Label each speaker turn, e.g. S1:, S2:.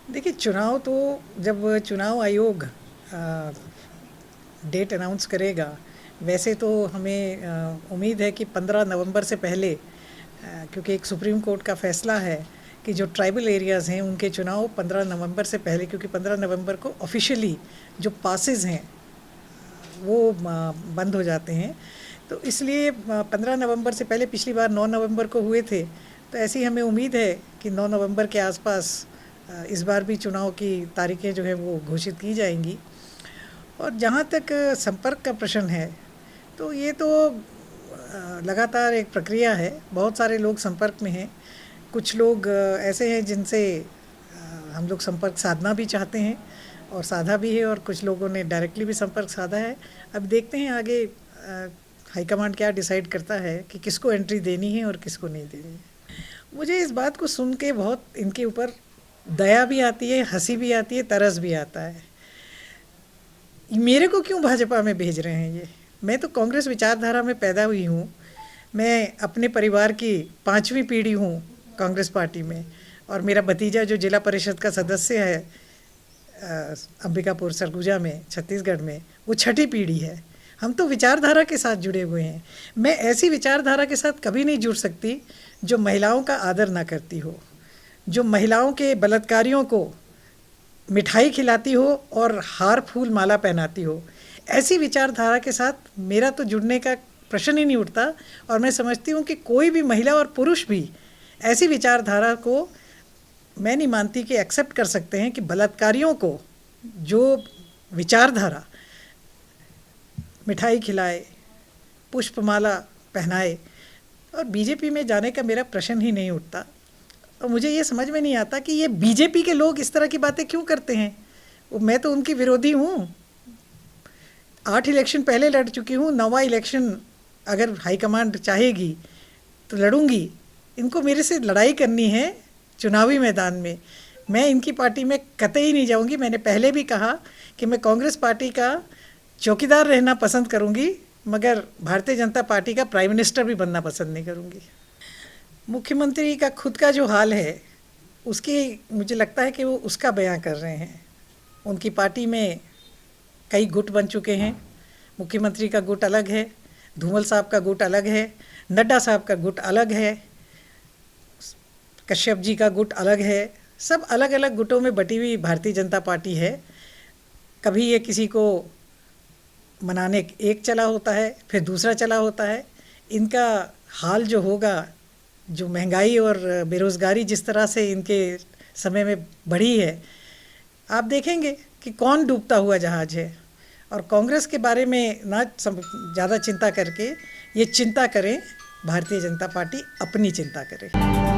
S1: देखिए, चुनाव तो जब चुनाव आयोग डेट अनाउंस करेगा, वैसे तो हमें उम्मीद है कि 15 नवंबर से पहले, क्योंकि एक सुप्रीम कोर्ट का फैसला है कि जो ट्राइबल एरियाज़ हैं उनके चुनाव 15 नवंबर से पहले, क्योंकि 15 नवंबर को ऑफिशियली जो पासेस हैं वो बंद हो जाते हैं, तो इसलिए 15 नवंबर से पहले, पिछली बार 9 नवंबर को हुए थे, तो ऐसी हमें उम्मीद है कि 9 नवंबर के आसपास इस बार भी चुनाव की तारीखें जो है वो घोषित की जाएंगी। और जहाँ तक संपर्क का प्रश्न है, तो ये तो लगातार एक प्रक्रिया है। बहुत सारे लोग संपर्क में हैं। कुछ लोग ऐसे हैं जिनसे हम लोग संपर्क साधना भी चाहते हैं और साधा भी है, और कुछ लोगों ने डायरेक्टली भी संपर्क साधा है। अब देखते हैं आगे हाईकमांड क्या डिसाइड करता है कि किसको एंट्री देनी है और किसको नहीं देनी है। मुझे इस बात को सुन के बहुत इनके ऊपर दया भी आती है, हंसी भी आती है, तरस भी आता है। मेरे को क्यों भाजपा में भेज रहे हैं ये? मैं तो कांग्रेस विचारधारा में पैदा हुई हूँ। मैं अपने परिवार की 5वीं पीढ़ी हूँ कांग्रेस पार्टी में, और मेरा भतीजा जो जिला परिषद का सदस्य है अंबिकापुर सरगुजा में, छत्तीसगढ़ में, वो 6ठी पीढ़ी है। हम तो विचारधारा के साथ जुड़े हुए हैं। मैं ऐसी विचारधारा के साथ कभी नहीं जुड़ सकती जो महिलाओं का आदर ना करती हो, जो महिलाओं के बलात्कारियों को मिठाई खिलाती हो और हार फूल माला पहनाती हो। ऐसी विचारधारा के साथ मेरा तो जुड़ने का प्रश्न ही नहीं उठता। और मैं समझती हूँ कि कोई भी महिला और पुरुष भी ऐसी विचारधारा को मैं नहीं मानती कि एक्सेप्ट कर सकते हैं कि बलात्कारियों को जो विचारधारा मिठाई खिलाए, पुष्पमाला पहनाए, और बीजेपी में जाने का मेरा प्रश्न ही नहीं उठता। और मुझे ये समझ में नहीं आता कि ये बीजेपी के लोग इस तरह की बातें क्यों करते हैं। मैं तो उनकी विरोधी हूँ। 8 इलेक्शन पहले लड़ चुकी हूँ, 9वां इलेक्शन अगर हाईकमांड चाहेगी तो लड़ूंगी। इनको मेरे से लड़ाई करनी है चुनावी मैदान में। मैं इनकी पार्टी में कतई नहीं जाऊंगी। मैंने पहले भी कहा कि मैं कांग्रेस पार्टी का चौकीदार रहना पसंद करूंगी, मगर भारतीय जनता पार्टी का प्राइम मिनिस्टर भी बनना पसंद नहीं करूंगी। मुख्यमंत्री का खुद का जो हाल है, उसकी मुझे लगता है कि वो उसका बयां कर रहे हैं। उनकी पार्टी में कई गुट बन चुके हैं। मुख्यमंत्री का गुट अलग है, धूमल साहब का गुट अलग है, नड्डा साहब का गुट अलग है, कश्यप जी का गुट अलग है। सब अलग अलग गुटों में बटी हुई भारतीय जनता पार्टी है। कभी ये किसी को मनाने एक चला होता है, फिर दूसरा चला होता है। इनका हाल जो होगा, जो महंगाई और बेरोज़गारी जिस तरह से इनके समय में बढ़ी है, आप देखेंगे कि कौन डूबता हुआ जहाज़ है। और कांग्रेस के बारे में ना ज़्यादा चिंता करके ये चिंता करें, भारतीय जनता पार्टी अपनी चिंता करे।